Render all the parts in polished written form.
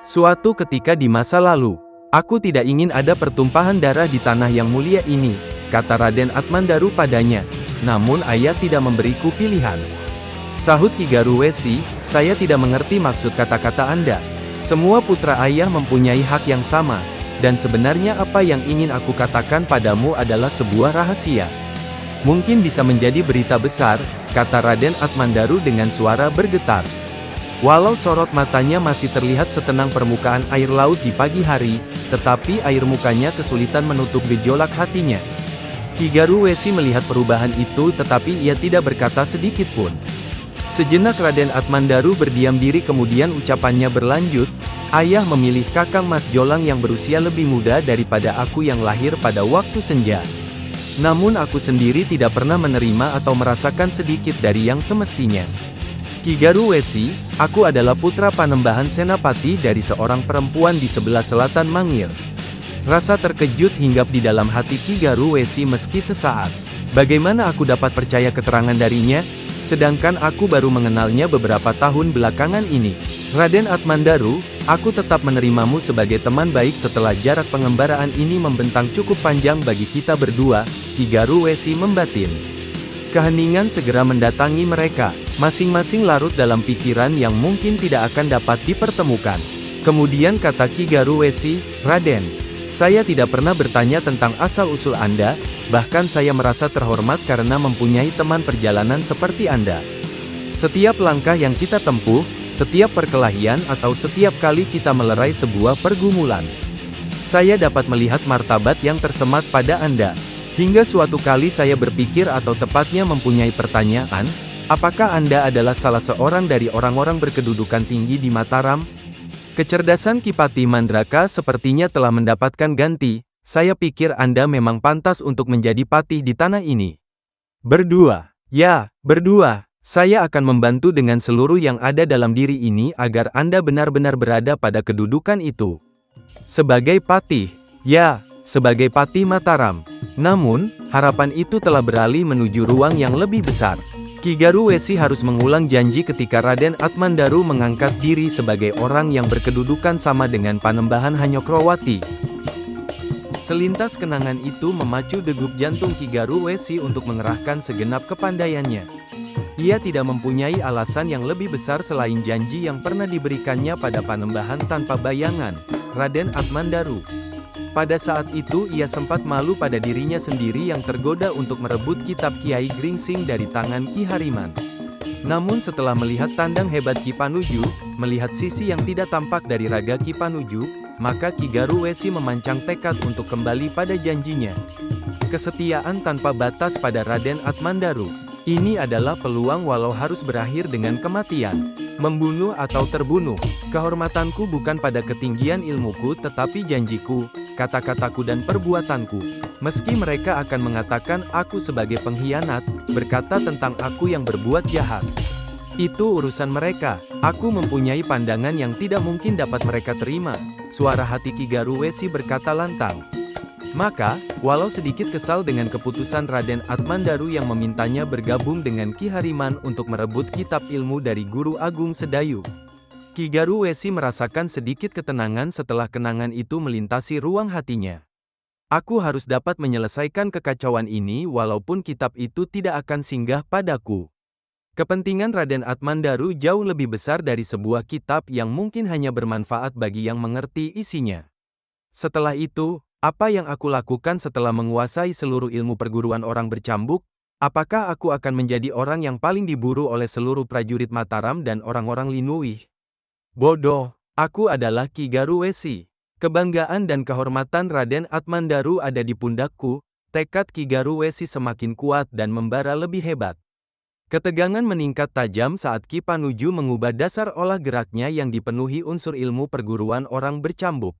Suatu ketika di masa lalu, aku tidak ingin ada pertumpahan darah di tanah yang mulia ini, kata Raden Atmandaru padanya. Namun ayah tidak memberiku pilihan. Sahut Ki Garuwesi, saya tidak mengerti maksud kata-kata Anda. Semua putra ayah mempunyai hak yang sama, dan sebenarnya apa yang ingin aku katakan padamu adalah sebuah rahasia. Mungkin bisa menjadi berita besar, kata Raden Atmandaru dengan suara bergetar. Walau sorot matanya masih terlihat setenang permukaan air laut di pagi hari, tetapi air mukanya kesulitan menutup gejolak hatinya. Ki Garuwesi melihat perubahan itu tetapi ia tidak berkata sedikit pun. Sejenak Raden Atmandaru berdiam diri kemudian ucapannya berlanjut, ayah memilih Kakang Mas Jolang yang berusia lebih muda daripada aku yang lahir pada waktu senja. Namun aku sendiri tidak pernah menerima atau merasakan sedikit dari yang semestinya. Ki Garuwesi, aku adalah putra Panembahan Senapati dari seorang perempuan di sebelah selatan Mangir. Rasa terkejut hinggap di dalam hati Ki Garuwesi meski sesaat. Bagaimana aku dapat percaya keterangan darinya? Sedangkan aku baru mengenalnya beberapa tahun belakangan ini. Raden Atmandaru, aku tetap menerimamu sebagai teman baik setelah jarak pengembaraan ini membentang cukup panjang bagi kita berdua, Ki Garuwesi membatin. Keheningan segera mendatangi mereka, masing-masing larut dalam pikiran yang mungkin tidak akan dapat dipertemukan. Kemudian kata Ki Garuwesi, Raden, saya tidak pernah bertanya tentang asal-usul Anda, bahkan saya merasa terhormat karena mempunyai teman perjalanan seperti Anda. Setiap langkah yang kita tempuh, setiap perkelahian atau setiap kali kita melerai sebuah pergumulan, saya dapat melihat martabat yang tersemat pada Anda. Hingga suatu kali saya berpikir atau tepatnya mempunyai pertanyaan, apakah Anda adalah salah seorang dari orang-orang berkedudukan tinggi di Mataram? Kecerdasan Ki Patih Mandraka sepertinya telah mendapatkan ganti, saya pikir Anda memang pantas untuk menjadi patih di tanah ini. Berdua, ya, berdua, saya akan membantu dengan seluruh yang ada dalam diri ini agar Anda benar-benar berada pada kedudukan itu. Sebagai patih, ya, sebagai patih Mataram. Namun, harapan itu telah beralih menuju ruang yang lebih besar. Ki Garuwesi harus mengulang janji ketika Raden Atmandaru mengangkat diri sebagai orang yang berkedudukan sama dengan Panembahan Hanyokrowati. Selintas kenangan itu memacu degup jantung Ki Garuwesi untuk mengerahkan segenap kepandaiannya. Ia tidak mempunyai alasan yang lebih besar selain janji yang pernah diberikannya pada Panembahan tanpa bayangan, Raden Atmandaru. Pada saat itu ia sempat malu pada dirinya sendiri yang tergoda untuk merebut kitab Kiai Gringsing dari tangan Ki Hariman. Namun setelah melihat tandang hebat Ki Panuju, melihat sisi yang tidak tampak dari raga Ki Panuju, maka Ki Garuwesi memancang tekad untuk kembali pada janjinya. Kesetiaan tanpa batas pada Raden Atmandaru. Ini adalah peluang walau harus berakhir dengan kematian. Membunuh atau terbunuh, kehormatanku bukan pada ketinggian ilmuku tetapi janjiku, kata-kataku dan perbuatanku. Meski mereka akan mengatakan aku sebagai pengkhianat, berkata tentang aku yang berbuat jahat. Itu urusan mereka, aku mempunyai pandangan yang tidak mungkin dapat mereka terima, suara hati Ki Garuwesi berkata lantang. Maka, walau sedikit kesal dengan keputusan Raden Atmandaru yang memintanya bergabung dengan Ki Hariman untuk merebut kitab ilmu dari Guru Agung Sedayu, Ki Garuwesi merasakan sedikit ketenangan setelah kenangan itu melintasi ruang hatinya. Aku harus dapat menyelesaikan kekacauan ini walaupun kitab itu tidak akan singgah padaku. Kepentingan Raden Atmandaru jauh lebih besar dari sebuah kitab yang mungkin hanya bermanfaat bagi yang mengerti isinya. Setelah itu, apa yang aku lakukan setelah menguasai seluruh ilmu perguruan orang bercambuk? Apakah aku akan menjadi orang yang paling diburu oleh seluruh prajurit Mataram dan orang-orang Linuwih? Bodoh, aku adalah Ki Garuwesi. Kebanggaan dan kehormatan Raden Atmandaru ada di pundakku, tekad Ki Garuwesi semakin kuat dan membara lebih hebat. Ketegangan meningkat tajam saat Ki Panuju mengubah dasar olah geraknya yang dipenuhi unsur ilmu perguruan orang bercambuk.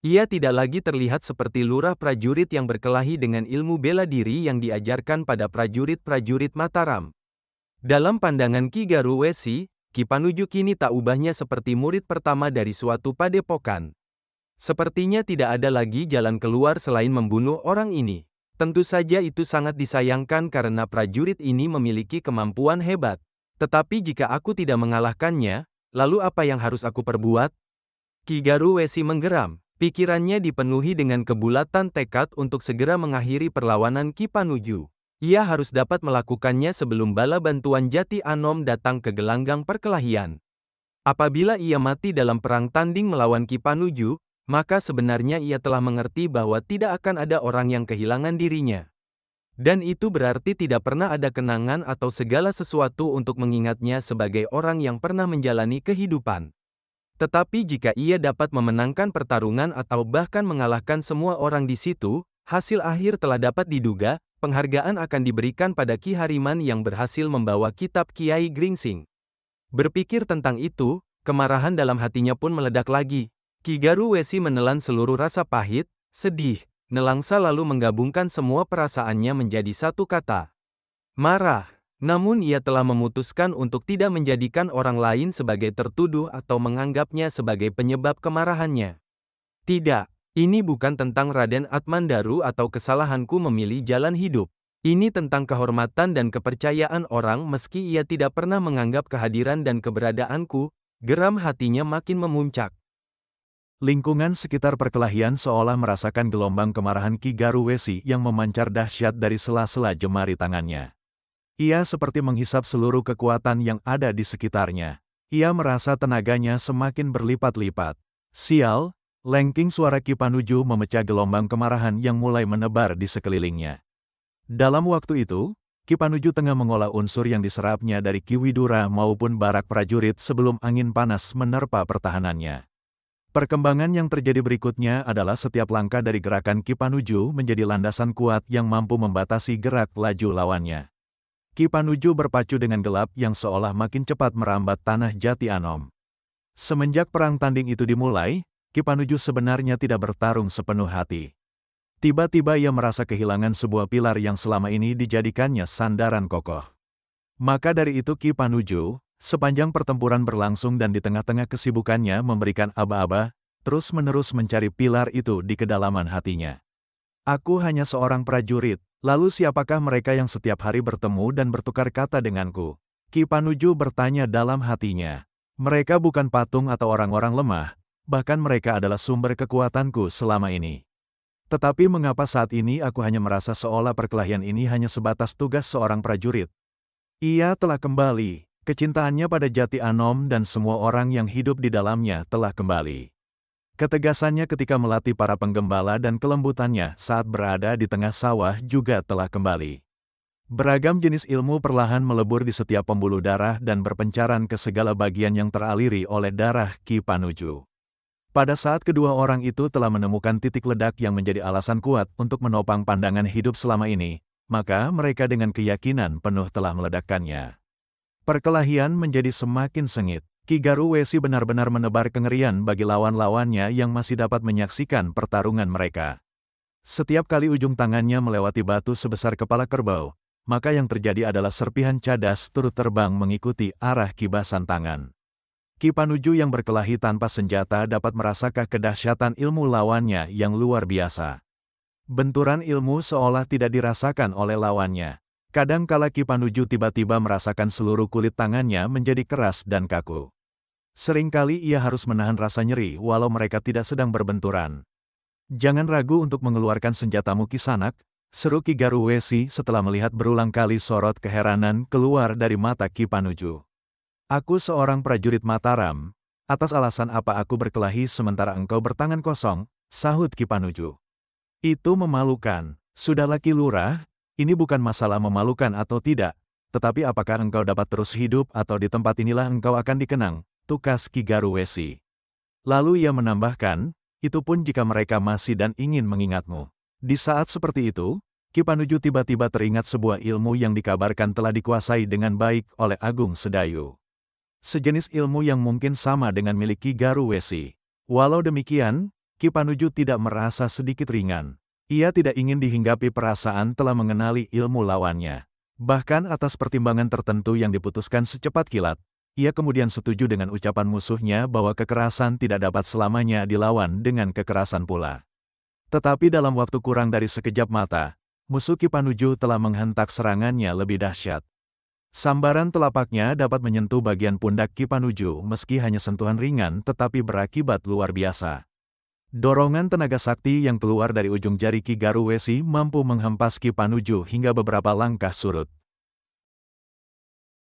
Ia tidak lagi terlihat seperti lurah prajurit yang berkelahi dengan ilmu bela diri yang diajarkan pada prajurit-prajurit Mataram. Dalam pandangan Ki Garuwesi, Ki Panuju kini tak ubahnya seperti murid pertama dari suatu padepokan. Sepertinya tidak ada lagi jalan keluar selain membunuh orang ini. Tentu saja itu sangat disayangkan karena prajurit ini memiliki kemampuan hebat. Tetapi jika aku tidak mengalahkannya, lalu apa yang harus aku perbuat? Ki Garuwesi menggeram. Pikirannya dipenuhi dengan kebulatan tekad untuk segera mengakhiri perlawanan Ki Panuju. Ia harus dapat melakukannya sebelum bala bantuan Jati Anom datang ke gelanggang perkelahian. Apabila ia mati dalam perang tanding melawan Ki Panuju, maka sebenarnya ia telah mengerti bahwa tidak akan ada orang yang kehilangan dirinya. Dan itu berarti tidak pernah ada kenangan atau segala sesuatu untuk mengingatnya sebagai orang yang pernah menjalani kehidupan. Tetapi jika ia dapat memenangkan pertarungan atau bahkan mengalahkan semua orang di situ, hasil akhir telah dapat diduga, penghargaan akan diberikan pada Ki Hariman yang berhasil membawa kitab Kiai Gringsing. Berpikir tentang itu, kemarahan dalam hatinya pun meledak lagi. Ki Garuwesi menelan seluruh rasa pahit, sedih, nelangsa lalu menggabungkan semua perasaannya menjadi satu kata. Marah. Namun ia telah memutuskan untuk tidak menjadikan orang lain sebagai tertuduh atau menganggapnya sebagai penyebab kemarahannya. Tidak, ini bukan tentang Raden Atmandaru atau kesalahanku memilih jalan hidup. Ini tentang kehormatan dan kepercayaan orang meski ia tidak pernah menganggap kehadiran dan keberadaanku. Geram hatinya makin memuncak. Lingkungan sekitar perkelahian seolah merasakan gelombang kemarahan Ki Garuwesi yang memancar dahsyat dari sela-sela jemari tangannya. Ia seperti menghisap seluruh kekuatan yang ada di sekitarnya. Ia merasa tenaganya semakin berlipat-lipat. Sial, lengking suara Ki Panuju memecah gelombang kemarahan yang mulai menebar di sekelilingnya. Dalam waktu itu, Ki Panuju tengah mengolah unsur yang diserapnya dari Ki Widura maupun barak prajurit sebelum angin panas menerpa pertahanannya. Perkembangan yang terjadi berikutnya adalah setiap langkah dari gerakan Ki Panuju menjadi landasan kuat yang mampu membatasi gerak laju lawannya. Ki Panuju berpacu dengan gelap yang seolah makin cepat merambat tanah Jati Anom. Semenjak perang tanding itu dimulai, Ki Panuju sebenarnya tidak bertarung sepenuh hati. Tiba-tiba ia merasa kehilangan sebuah pilar yang selama ini dijadikannya sandaran kokoh. Maka dari itu Ki Panuju, sepanjang pertempuran berlangsung dan di tengah-tengah kesibukannya memberikan aba-aba, terus-menerus mencari pilar itu di kedalaman hatinya. Aku hanya seorang prajurit, lalu siapakah mereka yang setiap hari bertemu dan bertukar kata denganku? Ki Panuju bertanya dalam hatinya. Mereka bukan patung atau orang-orang lemah, bahkan mereka adalah sumber kekuatanku selama ini. Tetapi mengapa saat ini aku hanya merasa seolah perkelahian ini hanya sebatas tugas seorang prajurit? Ia telah kembali, kecintaannya pada Jati Anom dan semua orang yang hidup di dalamnya telah kembali. Ketegasannya ketika melatih para penggembala dan kelembutannya saat berada di tengah sawah juga telah kembali. Beragam jenis ilmu perlahan melebur di setiap pembuluh darah dan berpencaran ke segala bagian yang teraliri oleh darah Ki Panuju. Pada saat kedua orang itu telah menemukan titik ledak yang menjadi alasan kuat untuk menopang pandangan hidup selama ini, maka mereka dengan keyakinan penuh telah meledakkannya. Perkelahian menjadi semakin sengit. Ki Garuwesi benar-benar menebar kengerian bagi lawan-lawannya yang masih dapat menyaksikan pertarungan mereka. Setiap kali ujung tangannya melewati batu sebesar kepala kerbau, maka yang terjadi adalah serpihan cadas turut terbang mengikuti arah kibasan tangan. Ki Panuju yang berkelahi tanpa senjata dapat merasakan kedahsyatan ilmu lawannya yang luar biasa. Benturan ilmu seolah tidak dirasakan oleh lawannya. Kadangkala Ki Panuju tiba-tiba merasakan seluruh kulit tangannya menjadi keras dan kaku. Seringkali ia harus menahan rasa nyeri walau mereka tidak sedang berbenturan. Jangan ragu untuk mengeluarkan senjatamu Kisanak, seru Ki Garuwesi setelah melihat berulang kali sorot keheranan keluar dari mata Ki Panuju. Aku seorang prajurit Mataram, atas alasan apa aku berkelahi sementara engkau bertangan kosong, sahut Ki Panuju. Itu memalukan, sudahlah Ki Lurah, ini bukan masalah memalukan atau tidak, tetapi apakah engkau dapat terus hidup atau di tempat inilah engkau akan dikenang, tukas Ki Garuwesi. Lalu ia menambahkan, itu pun jika mereka masih dan ingin mengingatmu. Di saat seperti itu, Ki Panuju tiba-tiba teringat sebuah ilmu yang dikabarkan telah dikuasai dengan baik oleh Agung Sedayu. Sejenis ilmu yang mungkin sama dengan milik Ki Garuwesi. Walau demikian, Ki Panuju tidak merasa sedikit ringan. Ia tidak ingin dihinggapi perasaan telah mengenali ilmu lawannya. Bahkan atas pertimbangan tertentu yang diputuskan secepat kilat, ia kemudian setuju dengan ucapan musuhnya bahwa kekerasan tidak dapat selamanya dilawan dengan kekerasan pula. Tetapi dalam waktu kurang dari sekejap mata, musuh Ki Panuju telah menghentak serangannya lebih dahsyat. Sambaran telapaknya dapat menyentuh bagian pundak Ki Panuju meski hanya sentuhan ringan tetapi berakibat luar biasa. Dorongan tenaga sakti yang keluar dari ujung jari Ki Garwesi mampu menghempas Ki Panuju hingga beberapa langkah surut.